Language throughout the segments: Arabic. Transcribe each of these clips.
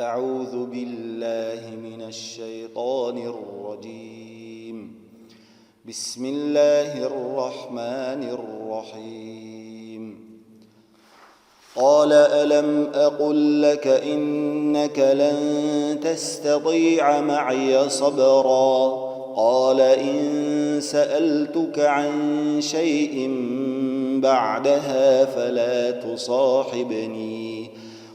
أعوذ بالله من الشيطان الرجيم. بسم الله الرحمن الرحيم. قال ألم أقل لك إنك لن تستطيع معي صبرا قال إن سألتك عن شيء بعدها فلا تصاحبني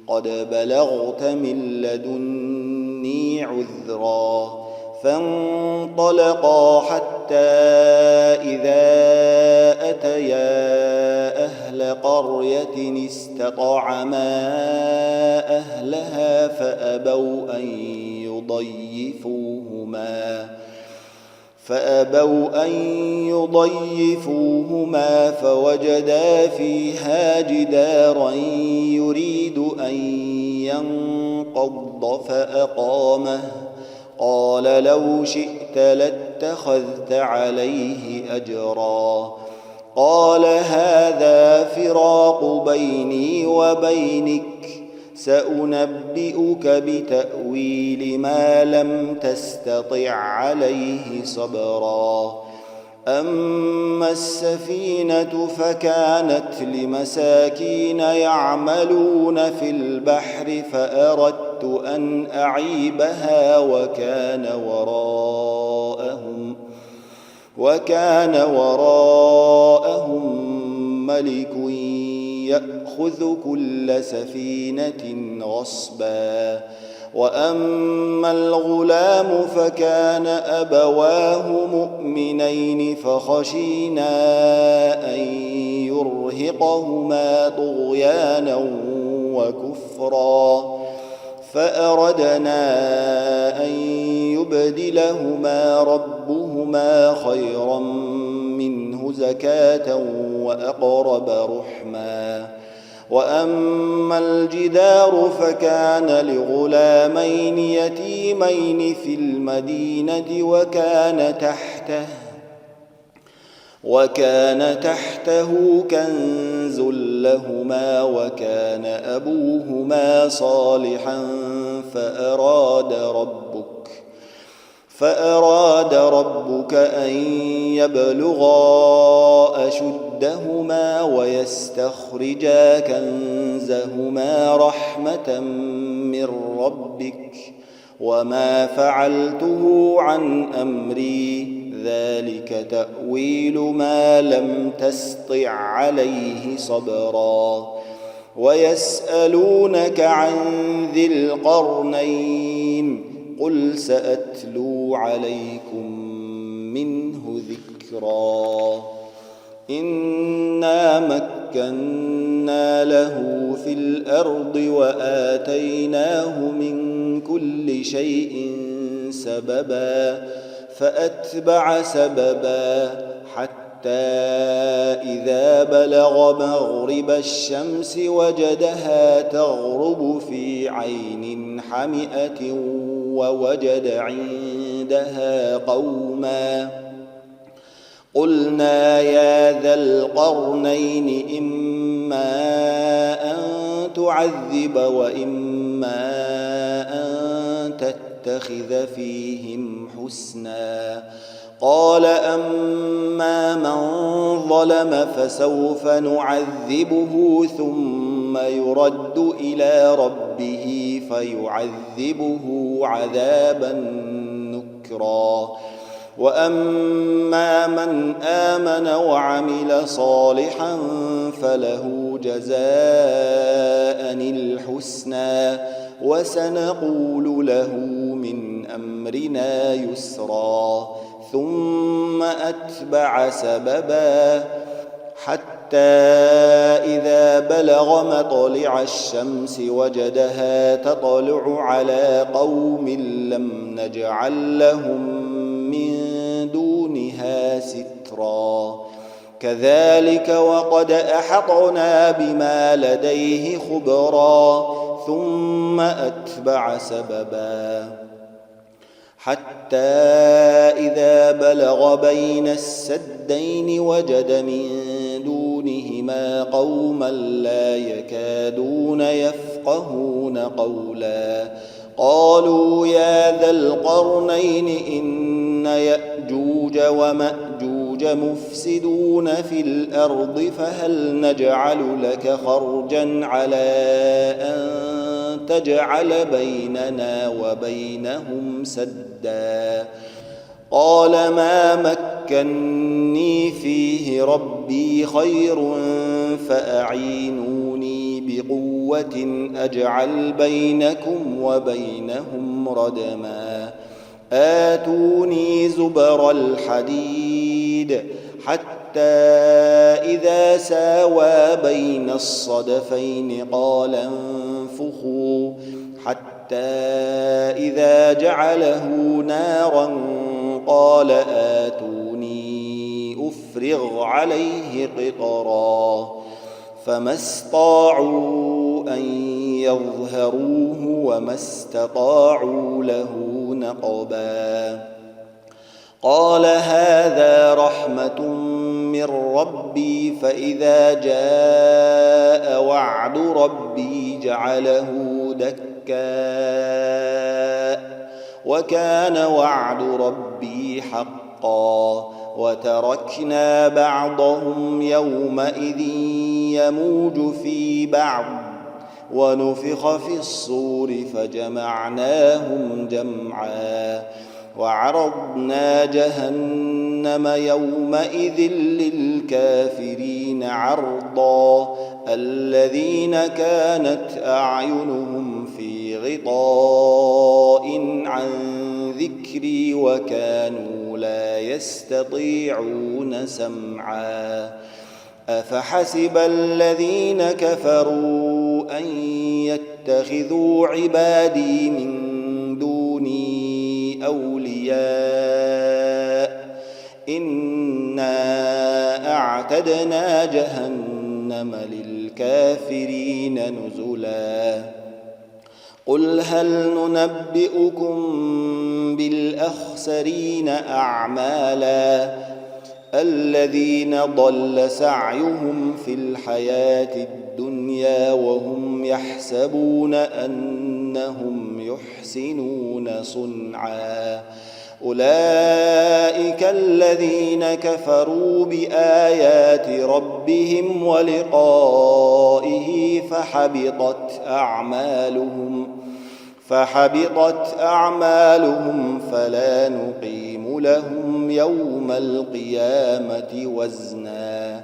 قد بلغت من لدني عذرا. فانطلقا حتى إذا أتيا أهل قرية استطعما أهلها فأبوا أن يضيفوهما فوجدا فيها جدارا يريد أن ينقض فأقامه. قال لو شئت لاتخذت عليه أجرا. قال هذا فراق بيني وبينك سأنبئك بتأويل ما لم تستطع عليه صبرا. أما السفينة فكانت لمساكين يعملون في البحر فأردت أن أعيبها وكان وراءهم ملك يأخذ كل سفينة غصبا. وأما الغلام فكان أبواه مؤمنين فخشينا أن يرهقهما طغيانا وكفرا فأردنا أن يبدلهما ربهما خيرا منه زكاة وأقرب رحما. وأما الجدار فكان لغلامين يتيمين في المدينة وكان تحته كنز لهما وكان أبوهما صالحا فأراد ربك أن يبلغا أشدهما ويستخرجا كنزهما رحمة من ربك وما فعلته عن أمري ذلك تأويل ما لم تسطع عليه صبرا. ويسألونك عن ذي القرنين قل سأتلو عليكم منه ذكرا. إنا مكنا له في الأرض وآتيناه من كل شيء سببا فأتبع سببا حتى إذا بلغ مغرب الشمس وجدها تغرب في عين حمئة ووجد عندها قوما. قلنا يا ذا القرنين إما أن تعذب وإما أن تتخذ فيهم حسنا. قال أما من ظلم فسوف نعذبه ثم يرد إلى ربه فيعذبه عذابا نكرا. وأما من آمن وعمل صالحا فله جزاء الحسنى وسنقول له من أمرنا يسرا. ثم أتبع سببا حتى إذا بلغ مطلع الشمس وجدها تطلع على قوم لم نجعل لهم من دونها سترا. كذلك وقد أحطنا بما لديه خبرا. ثم أتبع سببا حتى إذا بلغ بين السدين وجد من دونهما قوما لا يكادون يفقهون قولا. قالوا يا ذا القرنين إن يأجوج ومأجوج مفسدون في الأرض فهل نجعل لك خرجا على أن تجعل بيننا وبينهم سدا قال ما مكني فيه ربي خير فأعينوني بقوة أجعل بينكم وبينهم ردما آتوني زبر الحديد حتى إذا ساوى بين الصدفين قال انفخوا حتى إذا جعله نارا قال آتوني أفرغ عليه قطرا فما استطاعوا أن يظهروه وما استطاعوا له نقبا قال هذا رحمة من ربي فإذا جاء وعد ربي جعله دكا وكان وعد ربي حقا وتركنا بعضهم يومئذ يموج في بعض ونفخ في الصور فجمعناهم جمعا وعرضنا جهنم يومئذ للكافرين عرضا الذين كانت أعينهم في غطاء عن ذكري وكانوا لا يستطيعون سمعا أفحسب الذين كفروا أن يتخذوا عبادي من دوني أولياء إنا أعتدنا جهنم للكافرين نزلا قل هل ننبئكم بالأخسرين أعمالا الذين ضل سعيهم في الحياة الدنيا وهم يحسبون أنهم يحسنون صنعا أولئك الذين كفروا بآيات ربهم ولقائه فحبطت أعمالهم فلا نقيم لهم يوم القيامة وزنا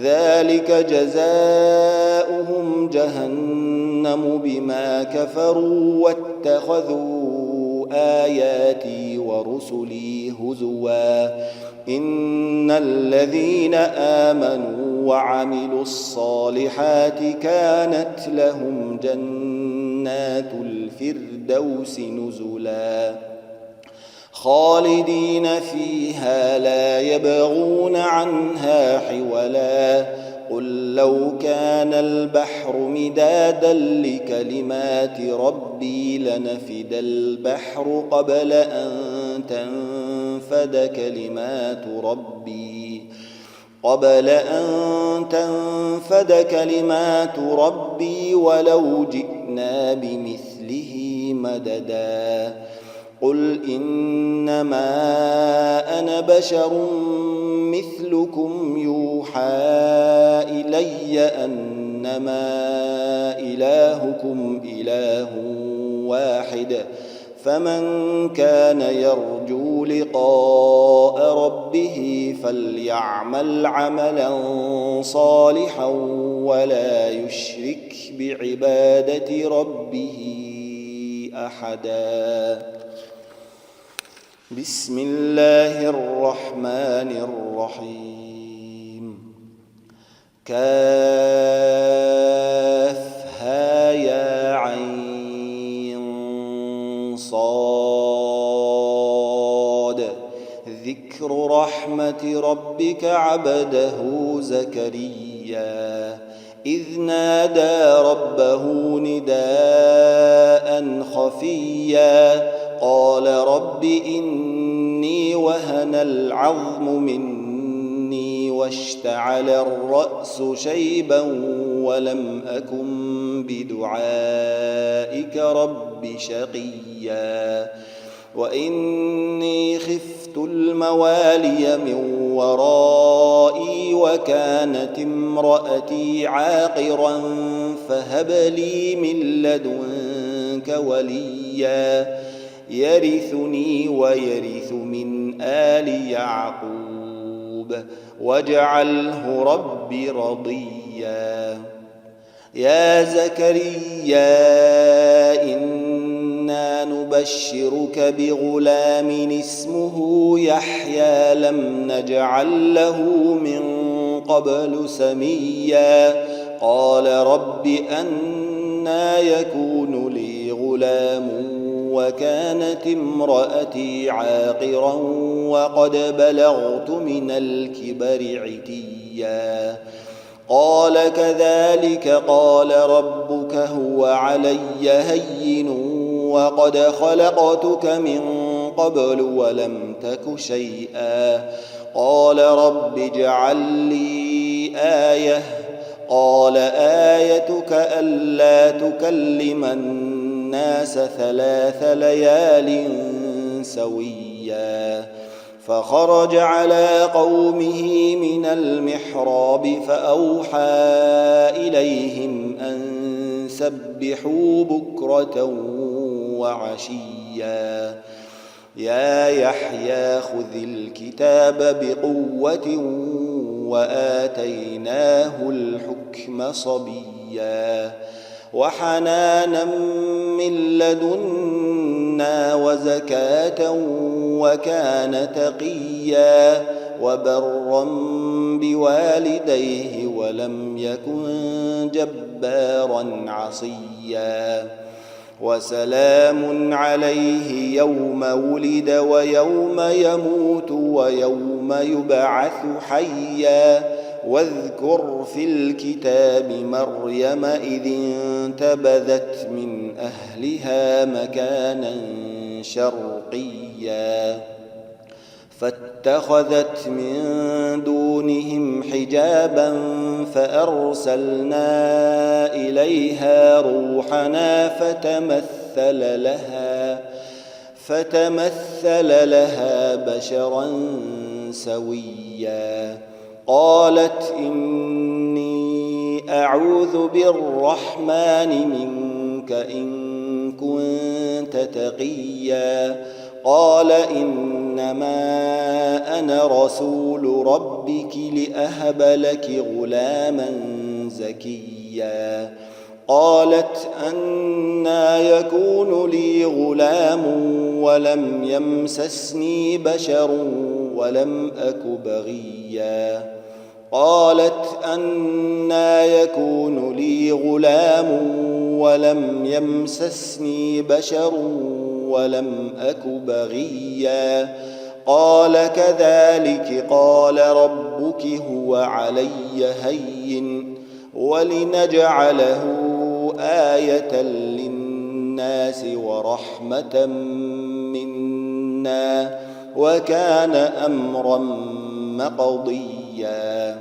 ذلك جزاؤهم جهنم بما كفروا واتخذوا آياتي ورسلي هزوا إن الذين آمنوا وعملوا الصالحات كانت لهم جنات الفردوس نزلا خالدين فيها لا يبغون عنها حولا قل لو كان البحر مدادا لكلمات ربي لنفد البحر قبل أن تنفد كلمات ربي ولو جئنا بمثله مددا قل إنما أنا بشر مثلكم يوحى إلي أنما إلهكم إله واحد فمن كان يرجو لقاء ربه فليعمل عملا صالحا ولا يشرك بعبادة ربه أحدا بسم الله الرحمن الرحيم كافها يا عين صاد ذكر رحمة ربك عبده زكريا إذ نادى ربه نداء خفيا قال رب إني وهن العظم مني واشتعل الرأس شيبا ولم أكن بدعائك رب شقيا وإني خفت الموالي من ورائي وكانت امرأتي عاقرا فهب لي من لدنك وليا يرثني ويرث من آل يعقوب واجعله رب رضيا يا زكريا إنا نبشرك بغلام اسمه يحيى لم نجعل له من قبل سميا قال رب أنى يكون لي غلام وكانت امرأتي عاقرا وقد بلغت من الكبر عتيا قال كذلك قال ربك هو علي هين وقد خلقتك من قبل ولم تك شيئا قال رب اجعل لي آية قال آيتك ألا تكلم الناس 3 ليال سويا فخرج على قومه من المحراب فأوحى إليهم أن سبحوا بكرة وعشيا يا يحيى خذ الكتاب بقوة وآتيناه الحكم صبيا وحنانا من لدنا وزكاة وكان تقيا وبرا بوالديه ولم يكن جبارا عصيا وسلام عليه يوم ولد ويوم يموت ويوم يبعث حيا واذكر في الكتاب مريم إذ انتبذت من أهلها مكانا شرقيا فاتخذت من دونهم حجابا فأرسلنا إليها روحنا فتمثل لها بشرا سويا قالت إني أعوذ بالرحمن منك إن كنت تقيا قال إنما أنا رسول ربك لأهب لك غلاما زكيا قالت أنى يكون لي غلام ولم يمسسني بشر ولم أك بغيا قالت أنى يكون لي غلام ولم يمسسني بشر ولم أك بغيا قال كذلك قال ربك هو علي هين ولنجعله آية للناس ورحمة منا وكان أمرا مقضيا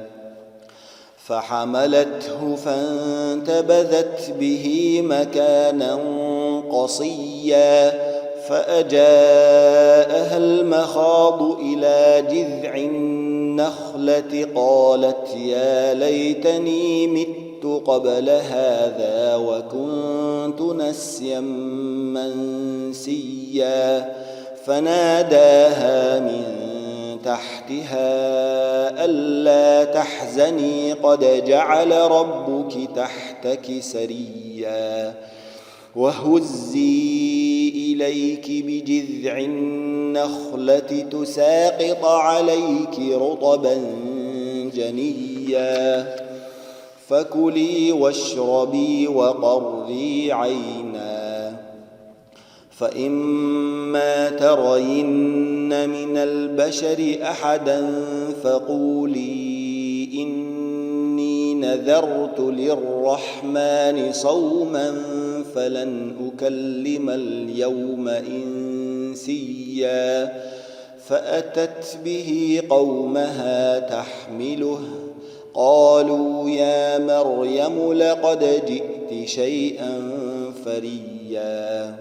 فحملته فانتبذت به مكانا قصيا فأجاءها المخاض إلى جذع النخلة قالت يا ليتني مت قبل هذا وكنت نسيا منسيا فناداها من تحتها ألا تحزني قد جعل ربك تحتك سريا وهزي إليك بجذع النخلة تساقط عليك رطبا جنيا فكلي واشربي وقري عينا فإما ترين من البشر أحدا فقولي إني نذرت للرحمن صوما فلن أكلم اليوم إنسيا فأتت به قومها تحمله قالوا يا مريم لقد جئت شيئا فريا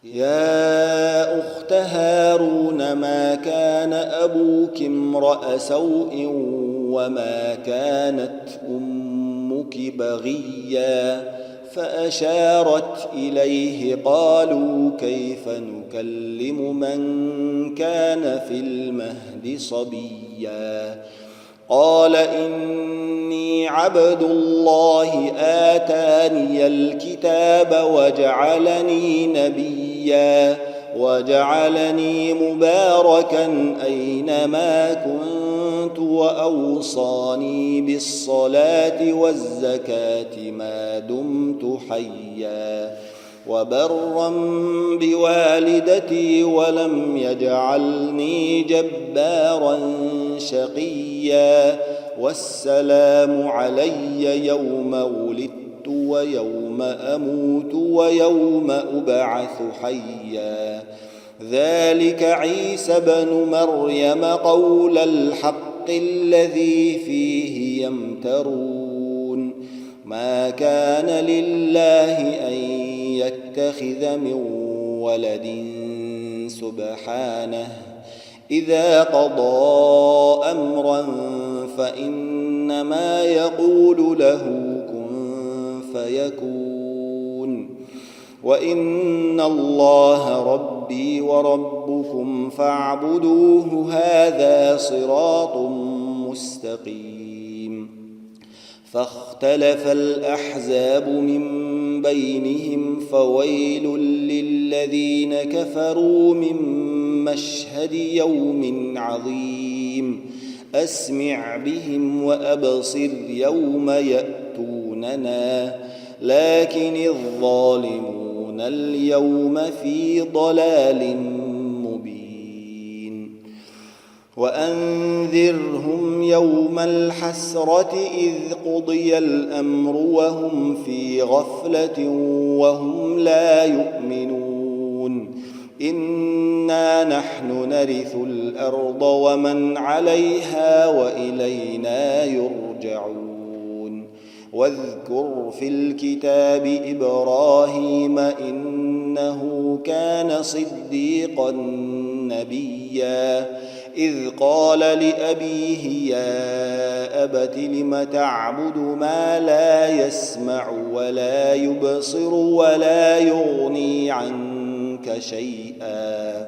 يا أخت هارون ما كان أبوك امرأ سوء وما كانت أمك بغيا فأشارت إليه قالوا كيف نكلم من كان في المهد صبيا قال إني عبد الله آتاني الكتاب وجعلني نبيا وجعلني مباركا أينما كنت وأوصاني بالصلاة والزكاة ما دمت حيا وبرا بوالدتي ولم يجعلني جبارا شقيا والسلام علي يوم ولدت ويوم أموت ويوم أبعث حيا ذلك عيسى بن مريم قول الحق الذي فيه يمترون ما كان لله أن يتخذ من ولد سبحانه إذا قضى أمرا فإنما يقول له كن فيكون وإن الله ربي وربكم فاعبدوه هذا صراط مستقيم فاختلف الأحزاب من بينهم فويل للذين كفروا من مشهد يوم عظيم أسمع بهم وأبصر يوم يأتوننا لكن الظالمون اليوم في ضلال مبين وأنذرهم يوم الحسرة إذ قضي الأمر وهم في غفلة وهم لا يؤمنون إنا نحن نرث الأرض ومن عليها وإلينا يرجعون واذكر في الكتاب إبراهيم إنه كان صديقا نبيا إذ قال لأبيه يا أبت لم تعبد ما لا يسمع ولا يبصر ولا يغني عنك شيئا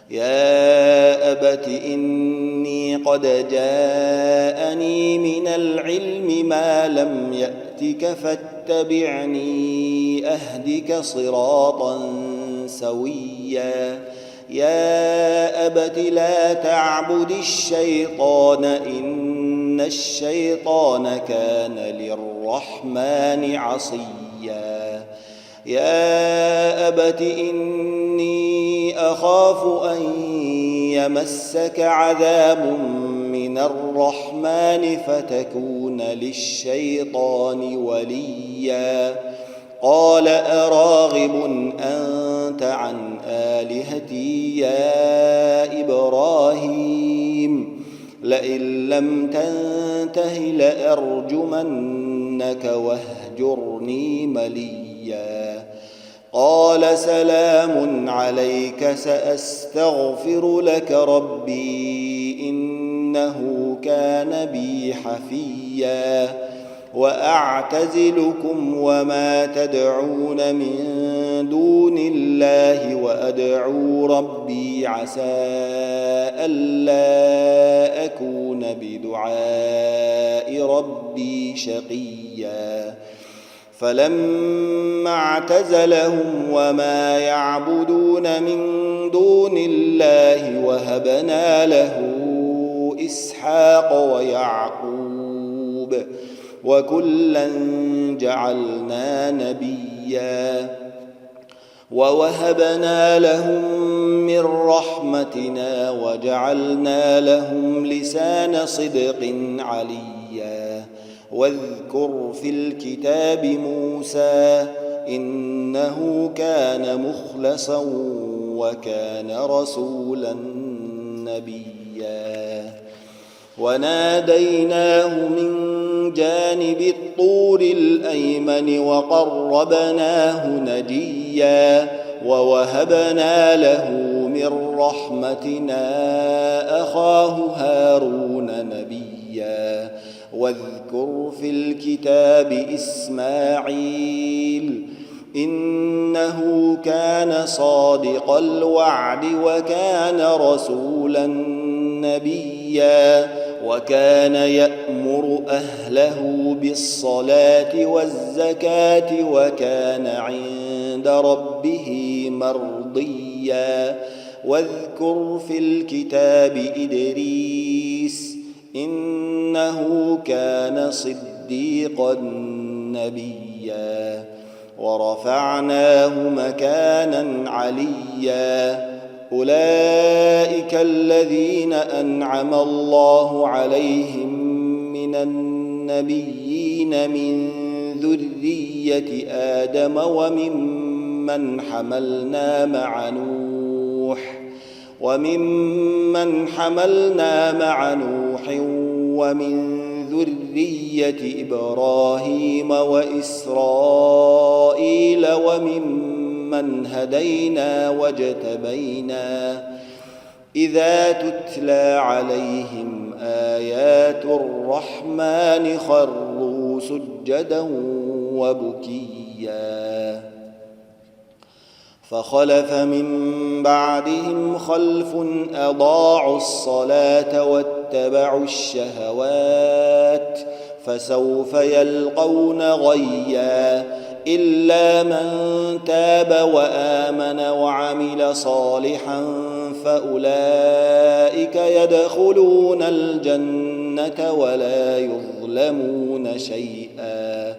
يا أبت إني قد جاءني من العلم ما لم يأتك فاتبعني أهدك صراطا سويا يا أبت لا تعبد الشيطان إن الشيطان كان للرحمن عصيا يا أبت إني أخاف أن يمسك عذاب من الرحمن فتكون للشيطان وليا قال أراغب أنت عن آلهتي يا إبراهيم لئن لم تنته لأرجمنك واهجرني مليا قال سلام عليك سأستغفر لك ربي إنه كان بي حفيا وأعتزلكم وما تدعون من دون الله وأدعو ربي عسى ألا أكون بدعاء ربي شقيا فلما اعتزلهم وما يعبدون من دون الله وهبنا له إسحاق ويعقوب وكلا جعلنا نبيا ووهبنا لهم من رحمتنا وجعلنا لهم لسان صدق عليا واذكر في الكتاب موسى إنه كان مخلصا وكان رسولا نبيا وناديناه من جانب الطور الأيمن وقربناه نجيا ووهبنا له من رحمتنا أخاه هارون نبيا واذكر في الكتاب إسماعيل إنه كان صادق الوعد وكان رسولا نبيا وكان يأمر أهله بالصلاة والزكاة وكان عند ربه مرضيا واذكر في الكتاب إدريس إنه كان صديقا نبيا ورفعناه مكانا عليا أولئك الذين أنعم الله عليهم من النبيين من ذرية آدم وممن حملنا مع نوح ومن ذرية إبراهيم وإسرائيل وممن هدينا واجتبينا إذا تتلى عليهم آيات الرحمن خروا سجدا وبكيا فخلف من بعدهم خلف أضاعوا الصلاة واتبعوا الشهوات فسوف يلقون غيا إلا من تاب وآمن وعمل صالحا فأولئك يدخلون الجنة ولا يظلمون شيئا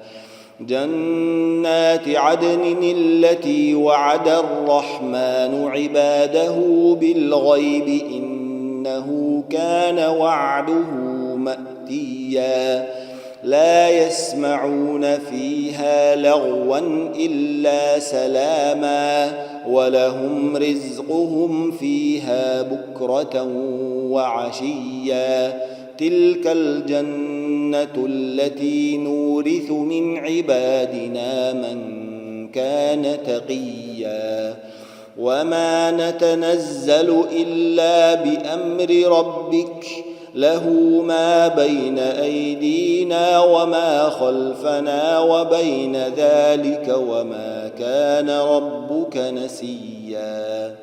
جنات عدن التي وعد الرحمن عباده بالغيب إنه كان وعده مأتيا لا يسمعون فيها لغوا إلا سلاما ولهم رزقهم فيها بكرة وعشيا تلك الجنة التي نورث من عبادنا من كان تقيا وما نتنزل إلا بأمر ربك له ما بين أيدينا وما خلفنا وبين ذلك وما كان ربك نسيا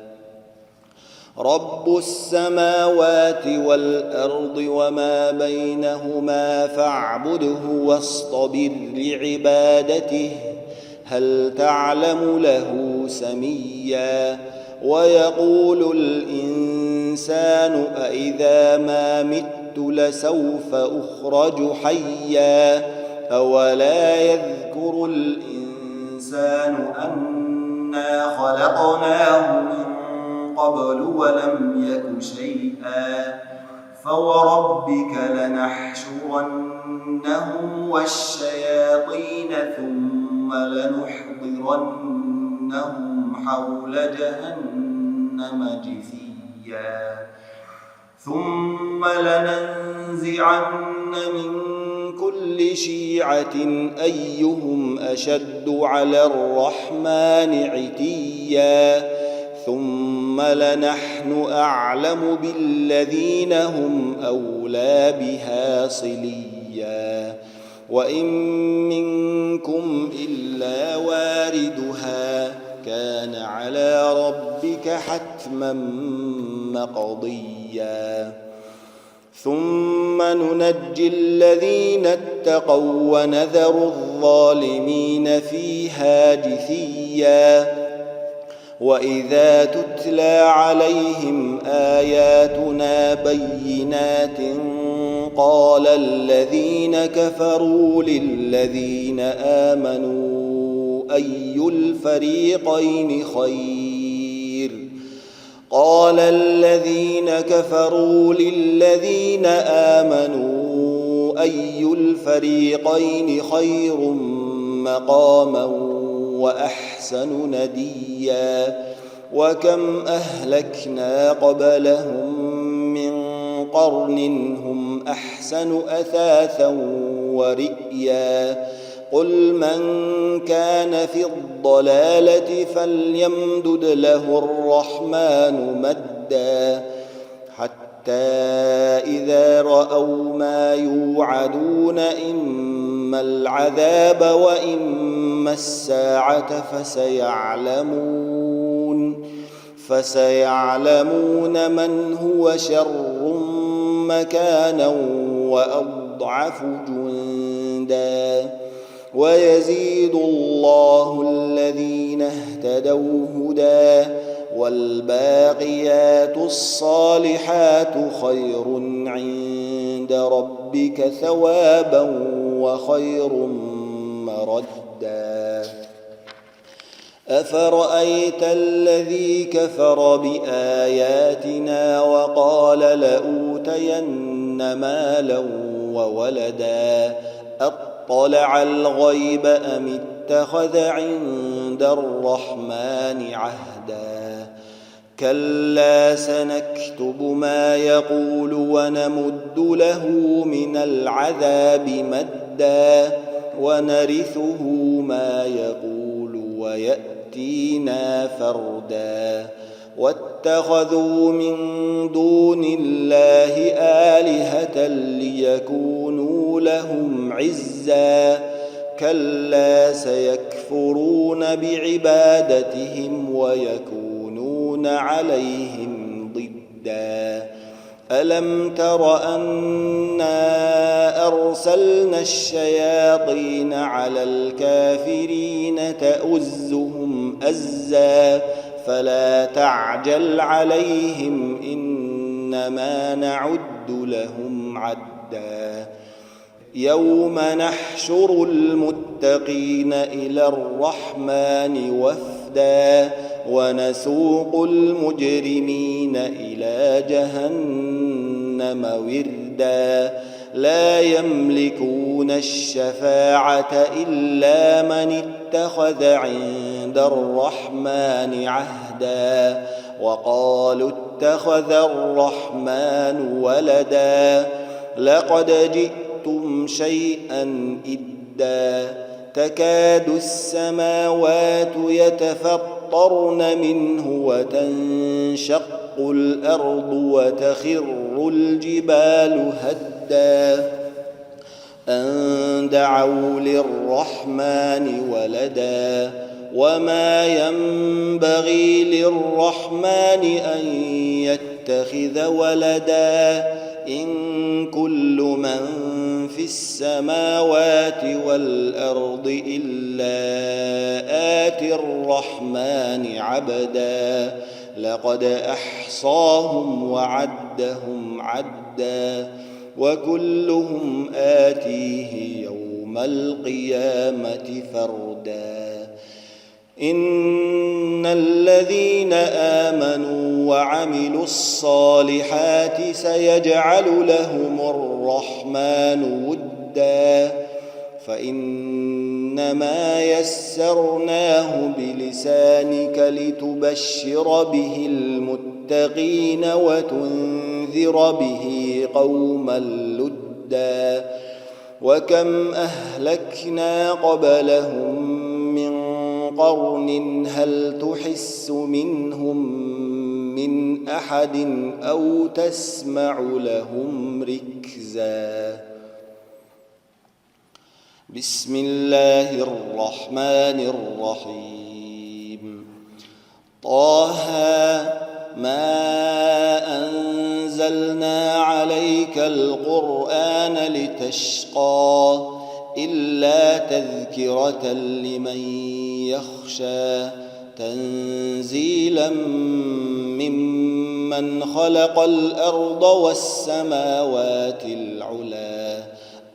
رب السماوات والأرض وما بينهما فاعبده واصطبر لعبادته هل تعلم له سميا ويقول الإنسان أإذا ما مت لسوف أخرج حيا أولا يذكر الإنسان أنا خلقناه من قبل ولم يك شيئا فوربك لنحشرنهم والشياطين ثم لنحضرنهم حول جهنم جثيا ثم لننزعن من كل شيعة أيهم أشد على الرحمن عتيا ثم لنحن أعلم بالذين هم أولى بها صليا وإن منكم إلا واردها كان على ربك حتما مقضيا ثم ننجي الذين اتقوا ونذر الظالمين فيها جثيا وإذا تتلى عليهم آياتنا بينات قال الذين كفروا للذين آمنوا أي الفريقين خير قال الذين كفروا للذين آمنوا أي الفريقين خير مقاما وأحسن نديا وكم أهلكنا قبلهم من قرن هم أحسن أثاثا ورئيا قل من كان في الضلالة فليمدد له الرحمن مدا حتى إذا رأوا ما يوعدون إما العذاب وإما الساعة فسيعلمون من هو شر مكانا وأضعف جندا ويزيد الله الذين اهتدوا هدى والباقيات الصالحات خير عند ربك ثوابا وخير مردا أفرأيت الذي كفر بآياتنا وقال لأوتين مالا وولدا أطلع الغيب أم اتخذ عند الرحمن عهدا كلا سنكتب ما يقول ونمد له من العذاب مدا ونرثه ما يقول ويأتينا فردا واتخذوا من دون الله آلهة ليكونوا لهم عزا كلا سيكفرون بعبادتهم ويكونون عليهم ضدا ألم تر أنا أرسلنا الشياطين على الكافرين تؤزهم أزا فلا تعجل عليهم إنما نعد لهم عدا يوم نحشر المتقين إلى الرحمن وفدا ونسوق المجرمين إلى جهنم وردا لا يملكون الشفاعة إلا من اتخذ عند الرحمن عهدا وقالوا اتخذ الرحمن ولدا لقد جئتم شيئا إدا تكاد السماوات يتفطرن منه وتنشق الأرض وتخر الجبال هدا أن دعوا للرحمن ولدا وما ينبغي للرحمن أن يتخذ ولدا إن كل من في السماوات والأرض إلا آتي الرحمن عبدا لقد أحصاهم وعدهم عدا وكلهم آتيه يوم القيامة فردا إن الذين آمنوا وعملوا الصالحات سيجعل لهم الرحمن ودا فإنما يسرناه بلسانك لتبشر به المتقين وتنذر به قوما لدا وكم أهلكنا قبلهم من قرن هل تحس منهم من أحد أو تسمع لهم ركزا بسم الله الرحمن الرحيم طه ما أنزلنا عليك القرآن لتشقى إلا تذكرة لمن يخشى تنزيلا ممن خلق الأرض والسماوات العلى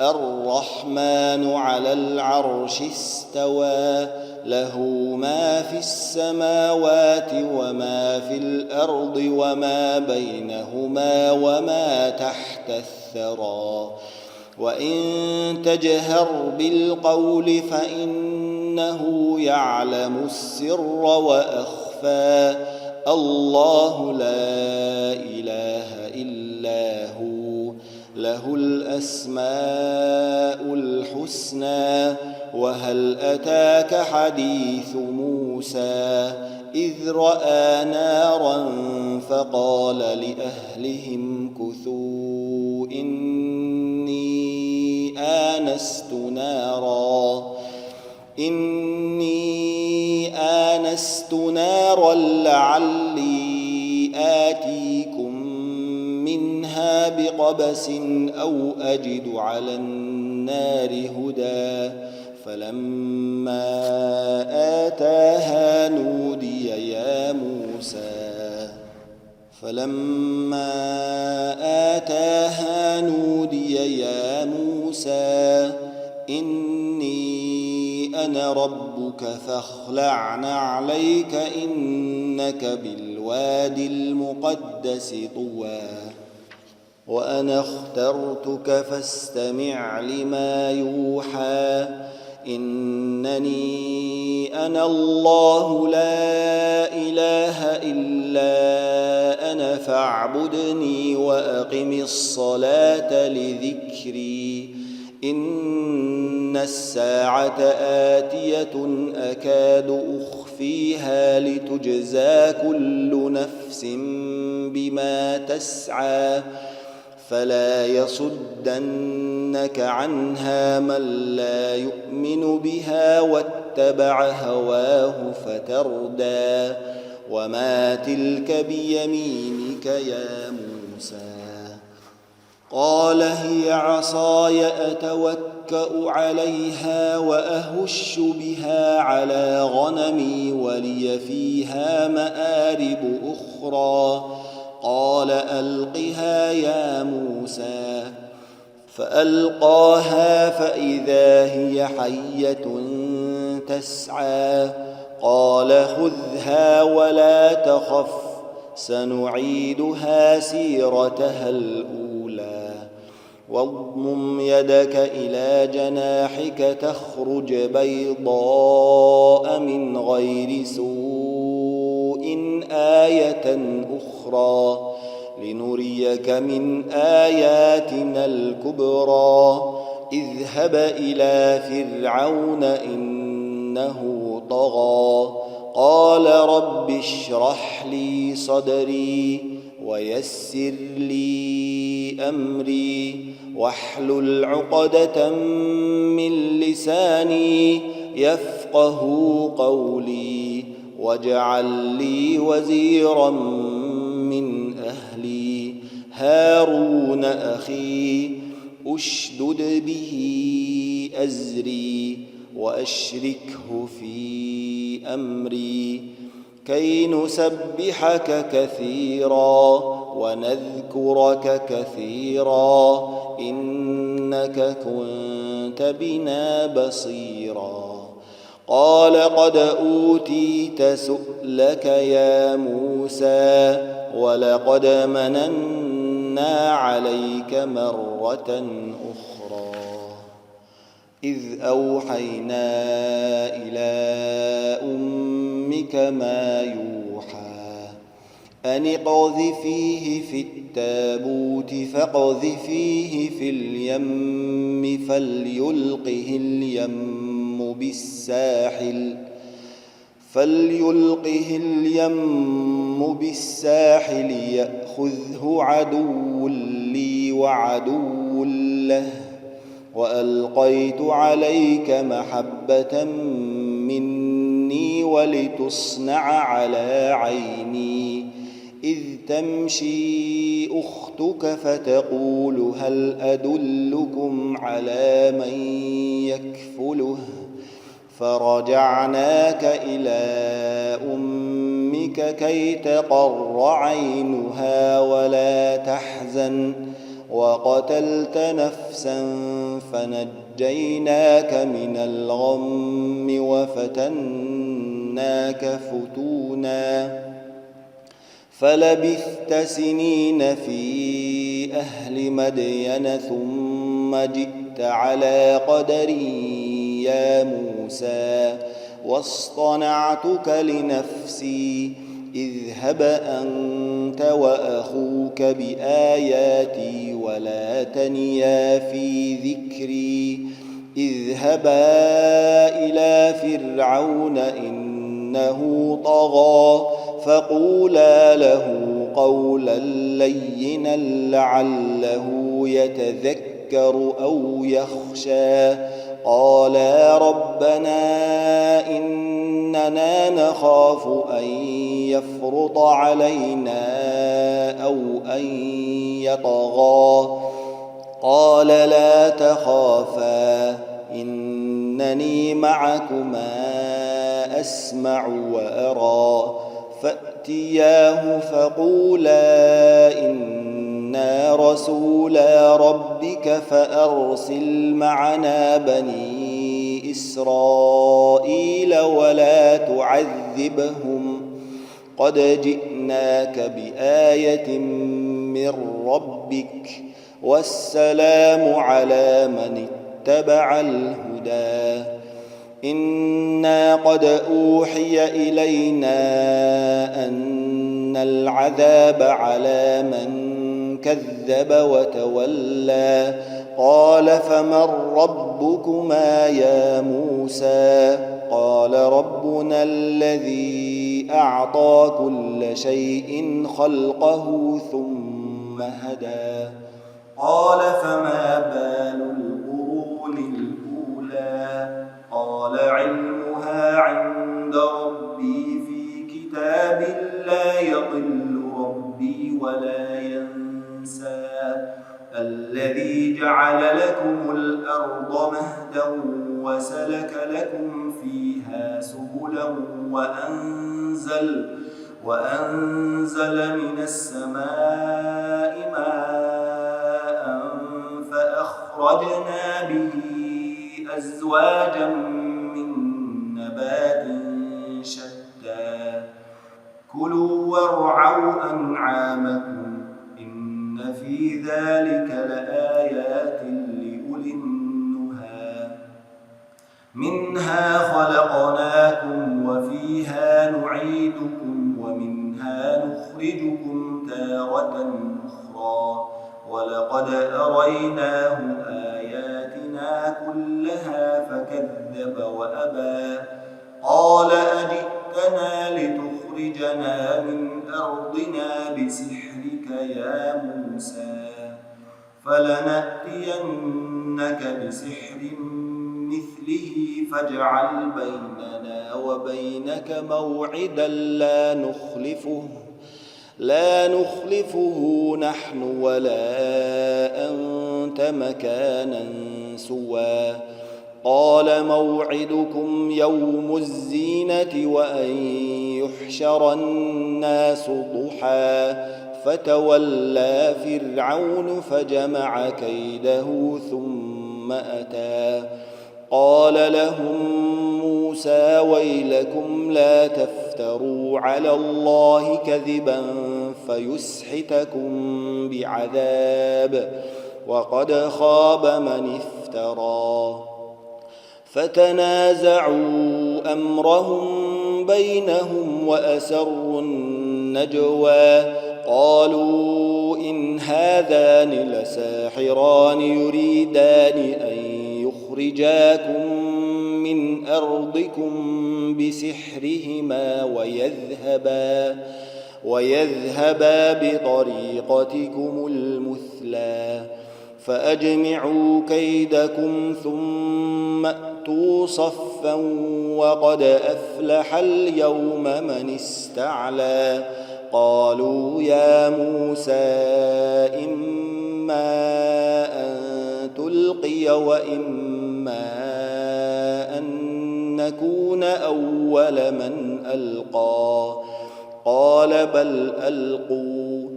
الرحمن على العرش استوى له ما في السماوات وما في الأرض وما بينهما وما تحت الثرى وإن تجهر بالقول فإن إنه يعلم السر وأخفى الله لا إله إلا هو له الأسماء الحسنى وهل أتاك حديث موسى إذ رأى نارا فقال لأهلهم كثوا إني آنست نارا لعلي آتيكم منها بقبس أو أجد على النار هدى فلما آتاها نودي يا موسى إني أنا ربك فاخلع نعليك إنك بالواد المقدس طوى وأنا اخترتك فاستمع لما يوحى إنني أنا الله لا إله إلا أنا فاعبدني وأقم الصلاة لذكري إن الساعة آتية أكاد أخفيها لتجزى كل نفس بما تسعى فلا يصدنك عنها من لا يؤمن بها واتبع هواه فتردى وما تلك بيمينك يا موسى قال هي عصاي أتوكأ عليها وأهش بها على غنمي ولي فيها مآرب أخرى قال ألقها يا موسى فألقاها فإذا هي حية تسعى قال خذها ولا تخف سنعيدها سيرتها الأولى واضمم يدك إلى جناحك تخرج بيضاء من غير سوء آية أخرى لنريك من آياتنا الكبرى اذهب إلى فرعون إنه طغى قال رب اشرح لي صدري ويسر لي أمري واحلل عقدة من لساني يفقه قولي واجعل لي وزيرا من أهلي هارون أخي أشدد به أزري وأشركه في أمري كي نسبحك كثيرا ونذكرك كثيرا إنك كنت بنا بصيرا قال قد أوتيت سؤلك يا موسى ولقد مننا عليك مرة أخرى إذ أوحينا إلى أمك ما يوحى أن اقذفيه في التابوت فاقذفيه في اليم فليلقه اليم بالساحل يأخذه عدو لي وعدو له وألقيت عليك محبة مني ولتصنع على عيني إذ تمشي أختك فتقول هل أدلكم على من يكفله فرجعناك إلى أمك كي تقر عينها ولا تحزن وقتلت نفسا فنجيناك من الغم وفتناك فتونا فلبثت سنين في أهل مدين ثم جئت على قدري يا موسى واصطنعتك لنفسي اذهب أنت وأخوك بآياتي ولا تنيا في ذكري اذهبا إلى فرعون إنه طغى فقولا له قولا لينا لعله يتذكر أو يخشى قالا ربنا إننا نخاف أن يفرط علينا أو أن يطغى قال لا تخافا إنني معكما أسمع وأرى فأتياه فقولا إنا رسولا ربك فأرسل معنا بني إسرائيل ولا تعذبهم قد جئناك بآية من ربك والسلام على من اتبع الهدى إنا قد أوحي إلينا أن العذاب على من كذب وتولى قال فمن ربكما يا موسى قال ربنا الذي أعطى كل شيء خلقه ثم هدى قال فما بال القرون الأولى قال علمها عند ربي في كتاب لا يضل ربي ولا ينسى الذي جعل لكم الأرض مهدا وسلك لكم فيها سبلا وأنزل من السماء ماء فأخرجنا به أزواجا من نبات شتى كلوا وارعوا أنعامكم إن في ذلك لآيات لأولي النهى منها خلقناكم وفيها نعيدكم ومنها نخرجكم تارة أخرى ولقد أريناه آياتنا كلها فكذب وأبى قال أجئتنا لتخرجنا من أرضنا بسحرك يا موسى فلنأتينك بسحر مثله فاجعل بيننا وبينك موعدا لا نخلفه نحن ولا أنت مكانا سوى قال موعدكم يوم الزينة وأن يحشر الناس ضحى فتولى فرعون فجمع كيده ثم أتى قال لهم موسى ويلكم لا تفتروا على الله كذبا فيسحتكم بعذاب وقد خاب من افترى فتنازعوا أمرهم بينهم وأسروا النجوى قالوا إن هذان لساحران يريدان أن يخرجاكم من أرضكم بسحرهما ويذهبا بطريقتكم المثلى فأجمعوا كيدكم ثم أتوا صفا وقد أفلح اليوم من استعلى قالوا يا موسى إما أن تلقي وإما أن نكون أول من ألقى قال بل ألقوا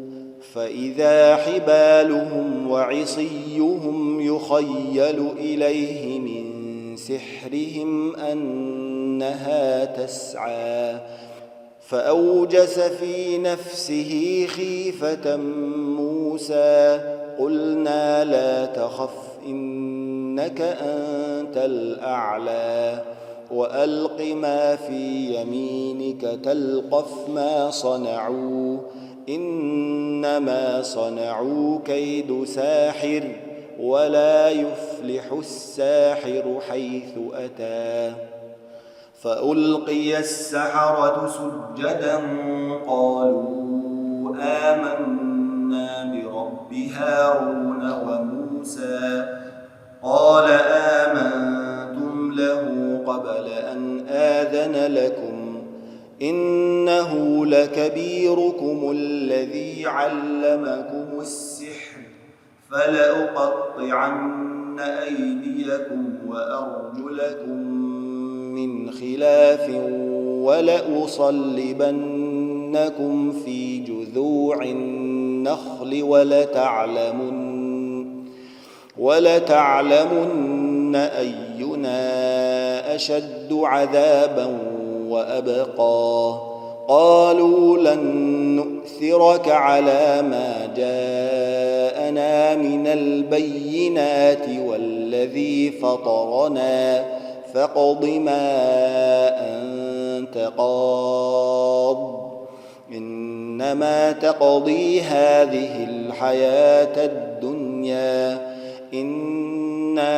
فإذا حبالهم وعصيهم يخيل إليه من سحرهم أنها تسعى فأوجس في نفسه خيفة موسى قلنا لا تخف إنك أنت الأعلى وألق ما في يمينك تلقف ما صنعوا إنما صنعوا كيد ساحر ولا يفلح الساحر حيث أتى فألقي السحرة سجدا قالوا آمنا برب هارون وموسى قال آمنتم له قبل أن آذن لكم إنه لكبيركم الذي علمكم السحر فلأقطعن أيديكم وأرجلكم من خلاف ولأصلبنكم في جذوع النخل ولتعلمن أينا أشد عذابا وأبقى قالوا لن نؤثرك على ما جاءنا من البينات والذي فطرنا فاقض ما أنت قاض إنما تقضي هذه الحياة الدنيا إنا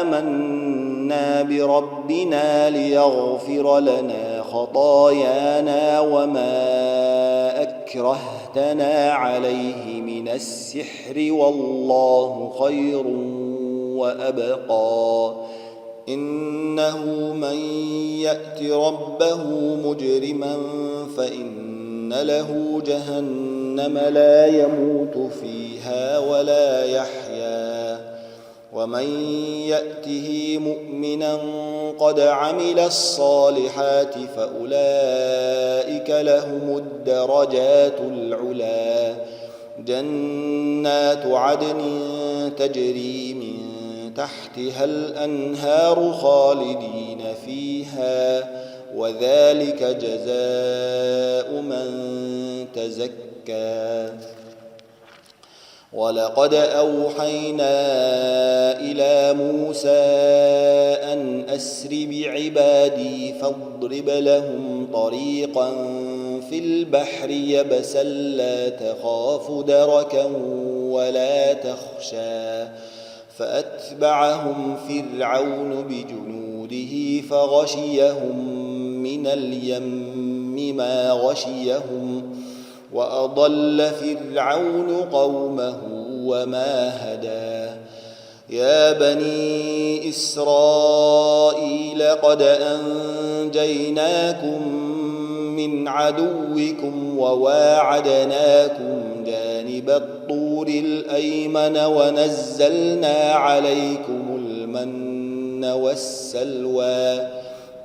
آمنا بربنا ليغفر لنا خطايانا وما أكرهتنا عليه من السحر والله خير وأبقى إنه من يأت ربه مجرما فإن له جهنم لا يموت فيها ولا يحيا ومن يأته مؤمنا قد عمل الصالحات فأولئك لهم الدرجات العلا جنات عدن تجري من تحتها الأنهار خالدين فيها وذلك جزاء من تزكى ولقد أوحينا إلى موسى أن أسر بعبادي فاضرب لهم طريقا في البحر يبسا لا تخاف دركا ولا تخشى فأتبعهم فرعون بجنوده فغشيهم من اليم ما غشيهم وأضل فرعون قومه وما هدى يا بني إسرائيل قد أنجيناكم من عدوكم وواعدناكم جانب الطور الأيمن ونزلنا عليكم المن والسلوى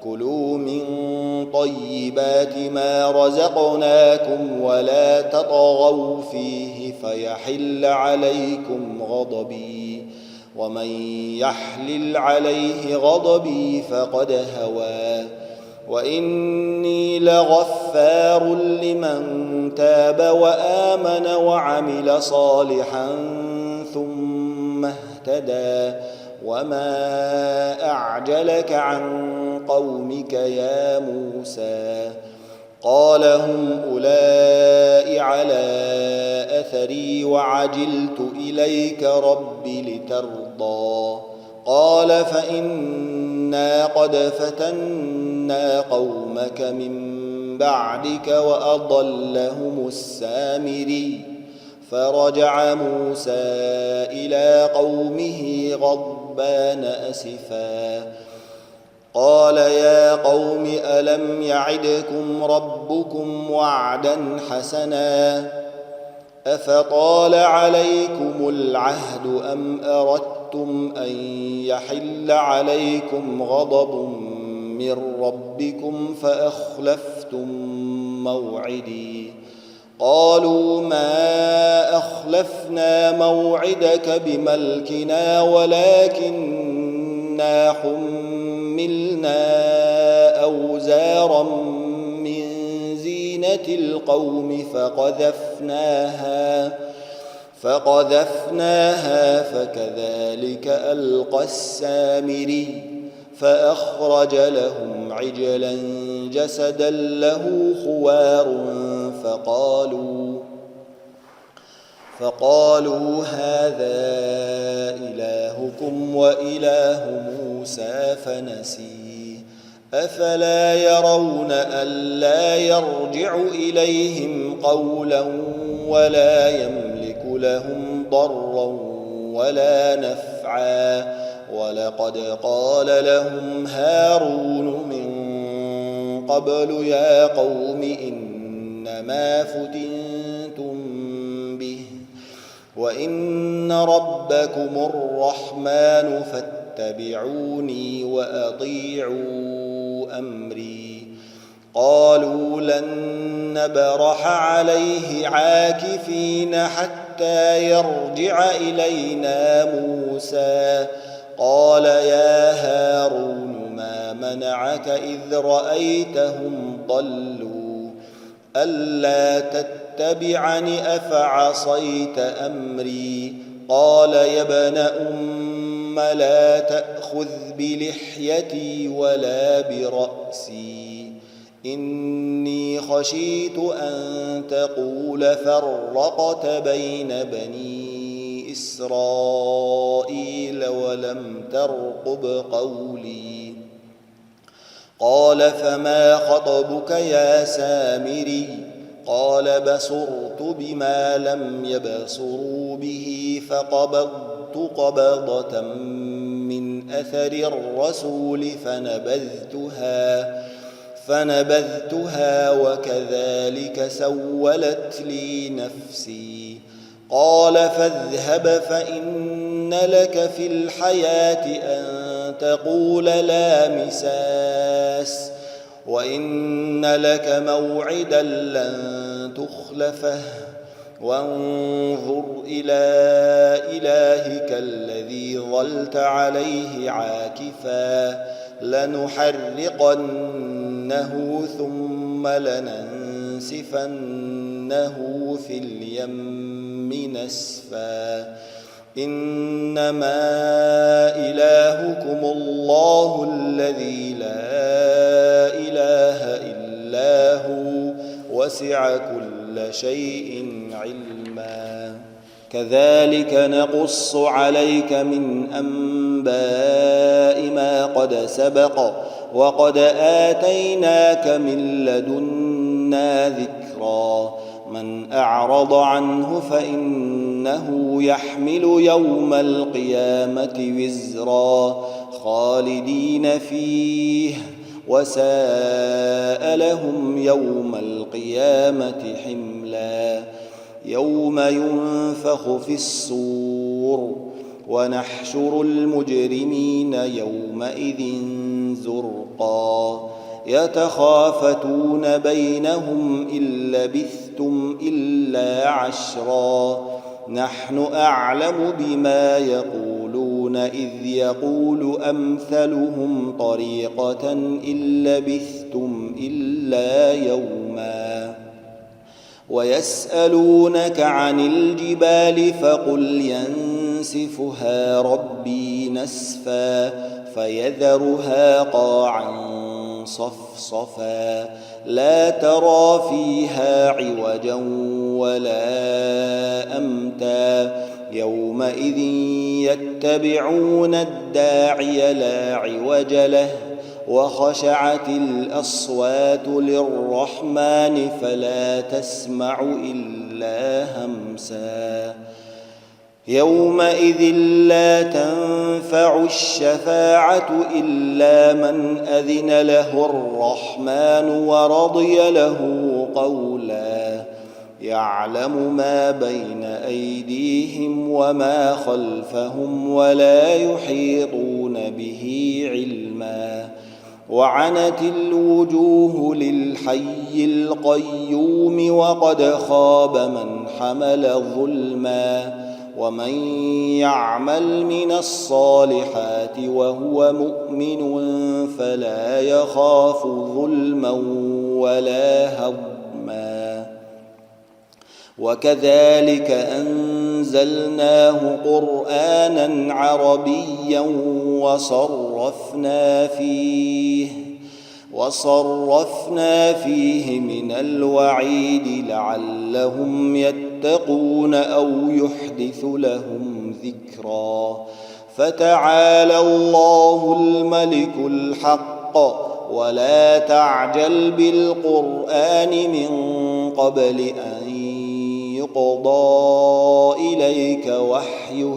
كلوا من طيبات ما رزقناكم ولا تطغوا فيه فيحل عليكم غضبي ومن يحلل عليه غضبي فقد هوى وإني لغفار لمن تاب وآمن وعمل صالحا ثم اهتدى وما أعجلك عن قومك يا موسى قال هم أولئك على أثري وعجلت إليك رب لترضى قال فإنا قد فتنا قومك من بعدك وأضلهم السامري فرجع موسى إلى قومه غضبان أسفا قال يا قوم ألم يعدكم ربكم وعدا حسنا أفطال عليكم العهد أم أردتم أن يحل عليكم غضب من ربكم فأخلفتم موعدي قالوا ما أخلفنا موعدك بملكنا ولكننا حملنا أوزارا من زينة القوم فقذفناها فكذلك ألقى السامري فأخرج لهم عجلا جسدا له خوار فقالوا هذا إلهكم وإله موسى فنسيه أفلا يرون ألا يرجع إليهم قولا ولا يملك لهم ضرا ولا نفعا ولقد قال لهم هارون من قبل يا قوم إنما فتنتم به وإن ربكم الرحمن فاتبعوني وأطيعوا أمري قالوا لن نبرح عليه عاكفين حتى يرجع إلينا موسى قال يا هارون ما منعك إذ رأيتهم ضلوا ألا تتبعني أفعصيت أمري قال يا ابن أم لا تأخذ بلحيتي ولا برأسي إني خشيت أن تقول فرقت بين بني إسرائيل ولم ترقب قولي قال فما خطبك يا سامري قال بصرت بما لم يبصروا به فقبضت قبضة من أثر الرسول فنبذتها وكذلك سولت لي نفسي قال فاذهب فإن لك في الحياة أن تقول لا مساس وإن لك موعدا لن تخلفه وانظر إلى إلهك الذي ظلت عليه عاكفا لنحرقنه ثم لننسفنه في اليم نسفا إنما إلهكم الله الذي لا إله إلا هو وسع كل شيء علما كذلك نقص عليك من أنباء ما قد سبق وقد آتيناك من لدنا ذكرا من أعرض عنه فإنه يحمل يوم القيامة وزرا خالدين فيه وساء لهم يوم القيامة حملا يوم ينفخ في الصور ونحشر المجرمين يومئذ زرقا يتخافتون بينهم إن لبثتم إلا عشرا نحن أعلم بما يقولون إذ يقول أمثلهم طريقة إن لبثتم إلا يوما ويسألونك عن الجبال فقل ينسفها ربي نسفا فيذرها قاعا صفصفا لا ترى فيها عوجا ولا أمتا يومئذ يتبعون الداعي لا عوج له وخشعت الأصوات للرحمن فلا تسمع إلا همسا يومئذ لا تنفع الشفاعة إلا من أذن له الرحمن ورضي له قولا يعلم ما بين أيديهم وما خلفهم ولا يحيطون به علما وعنت الوجوه للحي القيوم وقد خاب من حمل ظلما ومن يعمل من الصالحات وهو مؤمن فلا يخاف ظلما ولا هضما وكذلك أنزلناه قرآنا عربيا وصرفنا فيه من الوعيد لعلهم يتقون أو يحدث لهم ذكرا. فتعالى الله الملك الحق ولا تعجل بالقرآن من قبل أن يقضى إليك وحيه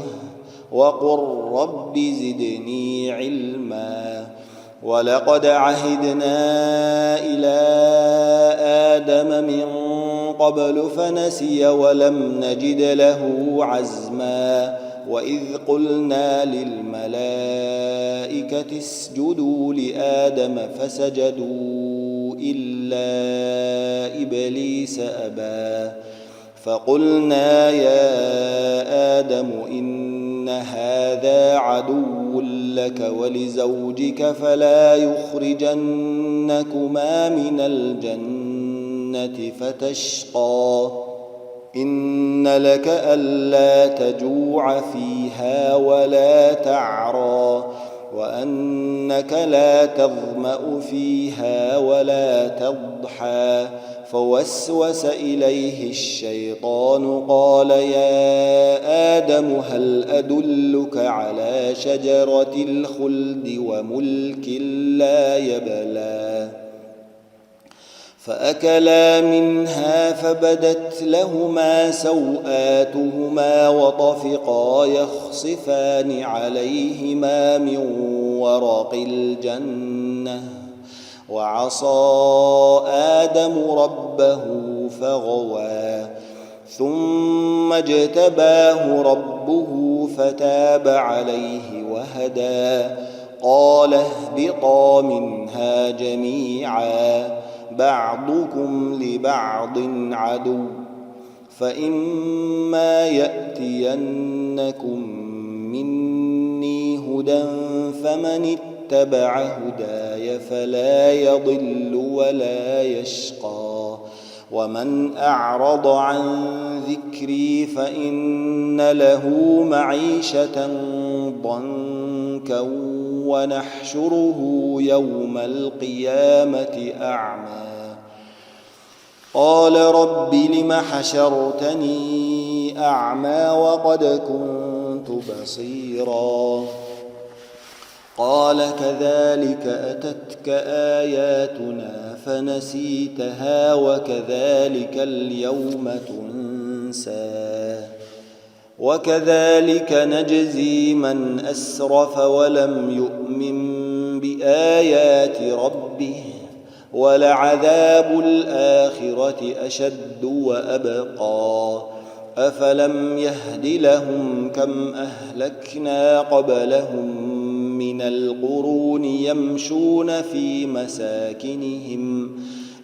وقل رب زدني علما. ولقد عهدنا إلى آدم من قبل فنسي ولم نجد له عزما. وإذ قلنا للملائكة اسجدوا لآدم فسجدوا إلا إبليس أبى. فقلنا يا آدم إن هذا عدو لك ولزوجك فلا يخرجنكما من الجنة فتشقى. إن لك ألا تجوع فيها ولا تعرى وأنك لا تظمأ فيها ولا تضحى. فوسوس إليه الشيطان قال يا آدم هل أدلك على شجرة الخلد وملك لا يبلى. فأكلا منها فبدت لهما سوآتهما وطفقا يخصفان عليهما من ورق الجنة. وعصى آدم ربه فغوى ثم اجتباه ربه فتاب عليه وهدى. قال اهبطا منها جميعا بعضكم لبعض عدو فإما يأتينكم مني هدى فمن اتبع هداي فلا يضل ولا يشقى. ومن أعرض عن ذكري فإن له معيشة ضنكا ونحشره يوم القيامة أعمى. قال رب لم حشرتني أعمى وقد كنت بصيرا. قال كذلك أتتك آياتنا فنسيتها وكذلك اليوم تنسى. وكذلك نجزي من أسرف ولم يؤمن بآيات ربه ولعذاب الآخرة أشد وأبقى. أفلم يهد لهم كم أهلكنا قبلهم من القرون يمشون في مساكنهم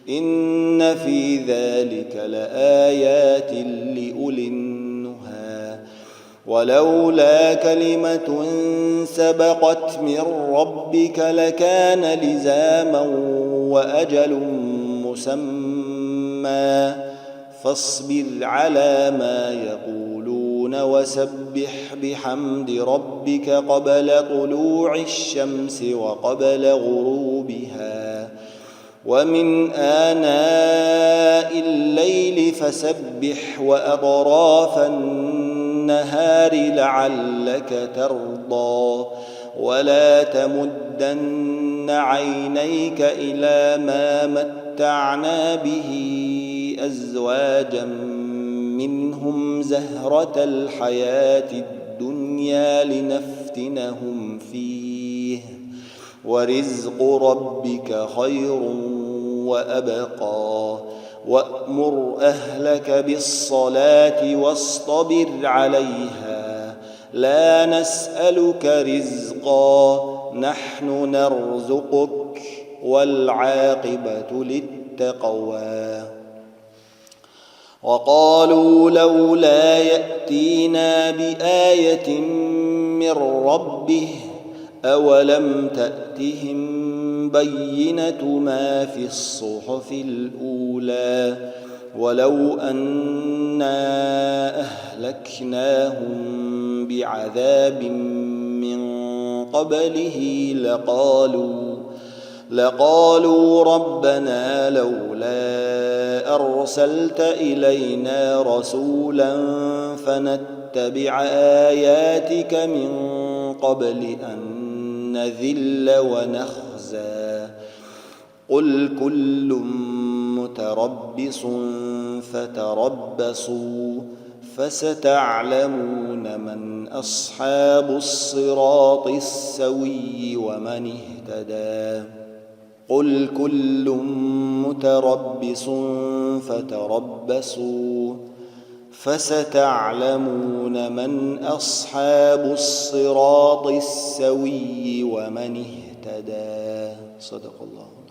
إن في ذلك لآيات لأولي النهى. ولولا كلمة سبقت من ربك لكان لزاما وأجل مسمى. فاصبر على ما يقولون وسبح بحمد ربك قبل طلوع الشمس وقبل غروبها ومن آناء الليل فسبح وأطراف النهار لعلك ترضى. ولا تمدن عينيك إلى ما متعنا به أزواجا منهم زهرة الحياة الدنيا لنفتنهم فيه ورزق ربك خير وأبقى. وأمر أهلك بالصلاة واصطبر عليها لا نسألك رزقا نحن نرزقك والعاقبة للتقوى. وقالوا لولا يأتينا بآية من ربه أولم تأتهم بينة ما في الصحف الأولى ولو أنا أهلكناهم بعذاب من قبله لقالوا ربنا لولا أرسلت إلينا رسولا فنتبع آياتك من قبل أن نذل ونخزى قل كل متربص فتربصوا فستعلمون من أصحاب الصراط السوي ومن اهتدى قل كل متربص فتربصوا فستعلمون من أصحاب الصراط السوي ومن اهتدى. صدق الله.